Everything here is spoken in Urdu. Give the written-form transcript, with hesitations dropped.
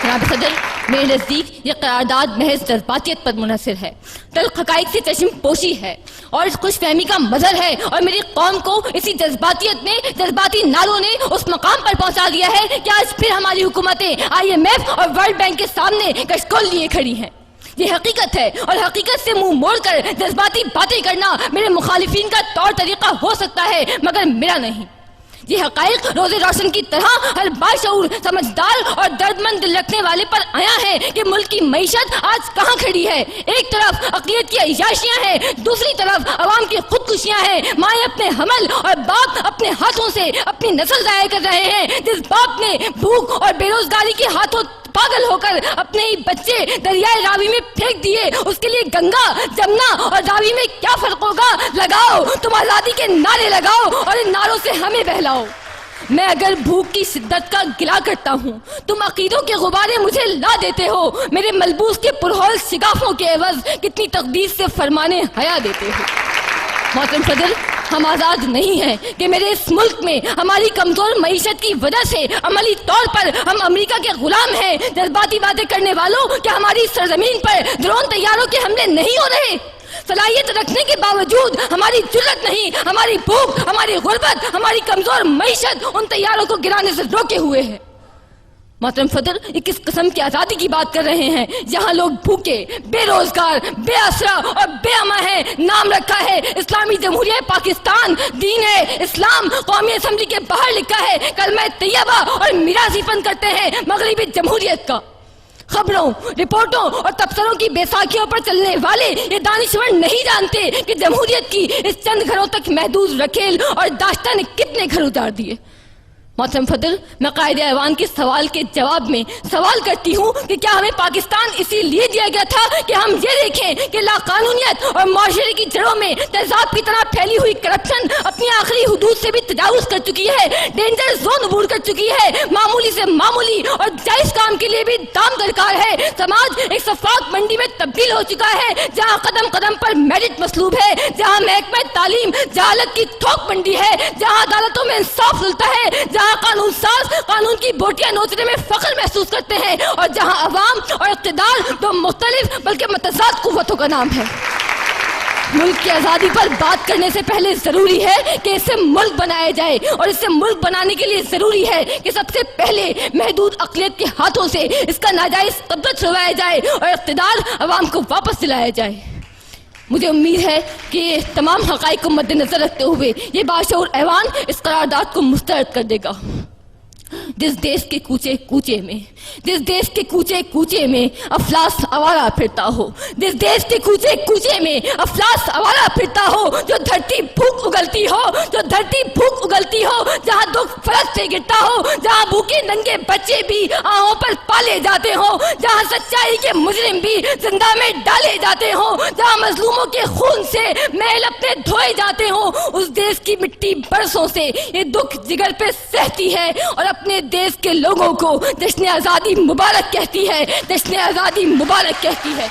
جناب صدر، میرے نزدیک یہ قرارداد محض جذباتیت پر منحصر ہے، تلخ حقائق سے چشم پوشی ہے اور خوش فہمی کا مظہر ہے، اور میری قوم کو اسی جذباتیت میں جذباتی نعروں نے اس مقام پر پہنچا دیا ہے کہ آج پھر ہماری حکومتیں IMF اور ورلڈ بینک کے سامنے کشکول لیے کھڑی ہیں۔ یہ حقیقت ہے، اور حقیقت سے منہ موڑ کر جذباتی باتیں کرنا میرے مخالفین کا طور طریقہ ہو سکتا ہے، مگر میرا نہیں۔ یہ حقائق روز روشن کی طرح ہر باشعور، سمجھدار اور درد مند دل رکھنے والے پر آیا ہے کہ ملک کی معیشت آج کہاں کھڑی ہے۔ ایک طرف اقلیت کی عیاشیاں ہیں، دوسری طرف عوام کی خودکشیاں ہیں۔ مائیں اپنے حمل اور باپ اپنے ہاتھوں سے اپنی نسل ضائع کر رہے ہیں۔ جس باپ نے بھوک اور بے روزگاری کے ہاتھوں پاگل ہو کر اپنے ہی بچے دریائے راوی میں پھینک دیے، اس کے لیے گنگا، جمنا اور راوی میں کیا فرق ہوگا؟ لگاؤ، تم آزادی کے نعرے لگاؤ اور ان نعروں سے ہمیں بہلاؤ۔ میں اگر بھوک کی شدت کا گلا کرتا ہوں، تم عقیدوں کے غبارے مجھے لا دیتے ہو، میرے ملبوس کے پرہول شگافوں کے عوض کتنی تقدیس سے فرمانے حیا دیتے ہو۔ محترم صدر، ہم آزاد نہیں ہیں کہ میرے اس ملک میں ہماری کمزور معیشت کی وجہ سے عملی طور پر ہم امریکہ کے غلام ہیں۔ جذباتی باتیں کرنے والوں، کیا ہماری سرزمین پر ڈرون طیاروں کے حملے نہیں ہو رہے؟ صلاحیت رکھنے کے باوجود ہماری جرت نہیں، ہماری بھوک، ہماری غربت، ہماری کمزور معیشت ان طیاروں کو گرانے سے روکے ہوئے ہے۔ محترم صدر، یہ کس قسم کی آزادی کی بات کر رہے ہیں؟ یہاں لوگ بھوکے، بے روزگار، بے آسرا اور بے اماں ہیں۔ نام رکھا ہے اسلامی جمہوریہ پاکستان، دین ہے اسلام، قومی اسمبلی کے باہر لکھا ہے کلمہ طیبہ اور میراثی فن کرتے ہیں مغربی جمہوریت کا۔ خبروں، رپورٹوں اور تبصروں کی بیساکھیوں پر چلنے والے یہ دانشور نہیں جانتے کہ جمہوریت کی اس چند گھروں تک محدود رکھیل اور داشتہ نے کتنے گھر اجاڑ دیے۔ محترم صدر، میں قائد ایوان کے سوال کے جواب میں سوال کرتی ہوں کہ کیا ہمیں پاکستان اسی لیے دیا گیا تھا کہ ہم یہ دیکھیں کہ لاقانونیت اور معاشرے کی جڑوں میں تیزاب کی طرح پھیلی ہوئی کرپشن اپنی آخری حدود سے بھی تجاوز کر چکی ہے، ڈینجر زون عبور کر چکی ہے، معمولی سے معمولی اور جائز کام کے لیے بھی دام درکار ہے۔ سماج ایک شفاف منڈی میں تبدیل ہو چکا ہے جہاں قدم قدم پر میرٹ مسلوب ہے، جہاں محکمہ تعلیم جہالت کی تھوک منڈی ہے، جہاں عدالتوں میں انصاف رلتا ہے، جہاں قانون ساز قانون کی بوٹیاں نوچنے میں فخر محسوس کرتے ہیں، اور جہاں عوام اور اقتدار دو مختلف بلکہ متضاد قوتوں کا نام ہے۔ ملک کی آزادی پر بات کرنے سے پہلے ضروری ہے کہ اسے ملک بنایا جائے، اور اسے ملک بنانے کے لیے ضروری ہے کہ سب سے پہلے محدود اقلیت کے ہاتھوں سے اس کا ناجائز قبضہ چھڑوایا جائے اور اقتدار عوام کو واپس دلایا جائے۔ مجھے امید ہے کہ تمام حقائق کو مد نظر رکھتے ہوئے یہ باشعور ایوان اس قرارداد کو مسترد کر دے گا۔ جس دیش کے کوچے کوچے میں، جس دیش کے کوچے کوچے میں افلاس آوارہ پھرتا ہو، جس دیش کے کوچے کوچے میں افلاس آوارہ پھرتا ہو، جو دھرتی بھوک اگلتی ہو، جو دھرتی بھوک اگلتی ہو، جہاں دکھ فرش سے گرتا ہو، جہاں بھوکے ننگے بچے بھی آہوں پر پالے جاتے ہوں، جہاں سچائی کے مجرم بھی زندہ میں ڈالے جاتے ہوں، جہاں مظلوموں کے خون سے محل اپنے دھوئے جاتے ہوں، اس دیش کی مٹی برسوں سے یہ دکھ جگر پہ سہتی ہے اور اپنے دیش کے لوگوں کو جشن آزادی مبارک کہتی ہے، جشن آزادی مبارک کہتی ہے۔